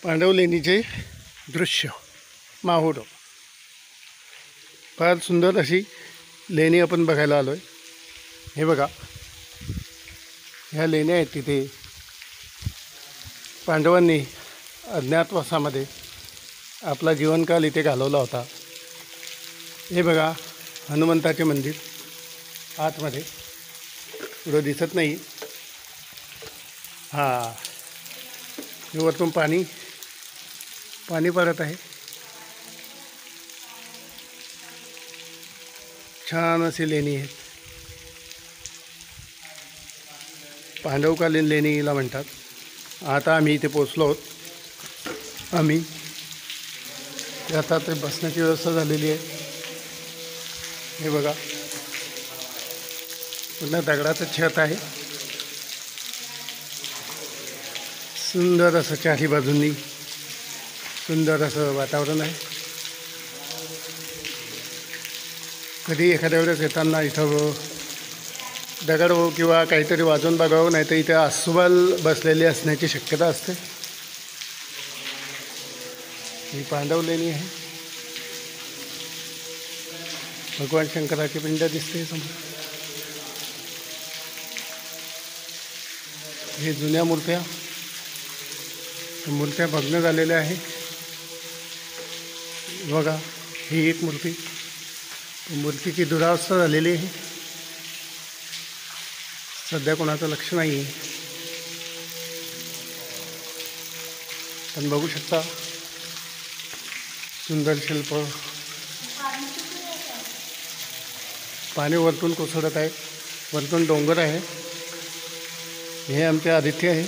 पांडवलेणीचे दृश्य माहूर. फार सुंदर अशी लेणी आपण बघायला आलो आहे. हे बघा, ह्या लेण्या आहेत. तिथे पांडवांनी अज्ञातवासामध्ये आपला जीवनकाल इथे घालवला होता. हे बघा, हनुमंताचे मंदिर आतमध्ये पुढं दिसत नाही. हां, हे वरतून पाणी पडत आहे. छान अशी लेणी आहेत. पांडवकालीन लेणीला म्हणतात. आता आम्ही इथे पोचलो आहोत. आता ते बसण्याची व्यवस्था झालेली आहे. हे बघा, पुन्हा दगडाचं छत आहे. सुंदर असं चारी बाजूंनी सुंदर असं वातावरण आहे. कधी एखाद्या वेळेस येताना इथं दगड किंवा काहीतरी वाजवून बघावं, नाही तर इथे अस्वल बसलेली असण्याची शक्यता असते. ही पांडव लेणी आहे. भगवान शंकराची पिंड दिसते समोर. हे जुन्या मूर्त्या भग्न झालेल्या आहे. बघा, ही एक मूर्तीची दुरावस्था झालेली आहे. सध्या कोणाचं लक्ष नाही आहे, पण बघू शकता सुंदर शिल्प. पाणी वरतून कोसळत आहे. वरतून डोंगर आहे. हे आमचे आदित्य आहे.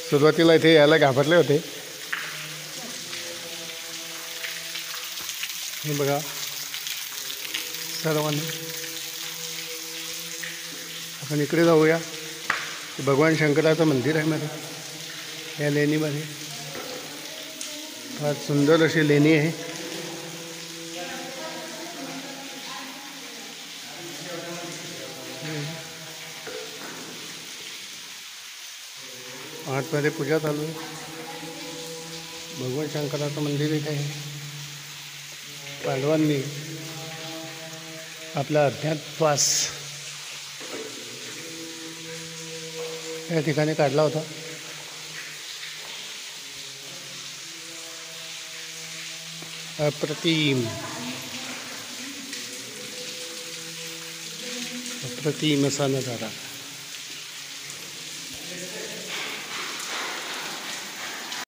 सुरुवातीला इथे यायला घाबरले होते. हे बघा, सर्वांनी आपण इकडे जाऊया. भगवान शंकराचं मंदिर आहे मध्ये, या लेणीमध्ये. फार सुंदर अशी लेणी आहे. आतमध्ये पूजा चालू आहे. भगवान शंकराचं मंदिर एक आहे. पांडवांनी आपला अज्ञातवास या ठिकाणी काढला होता. अप्रतिम असा नजारा.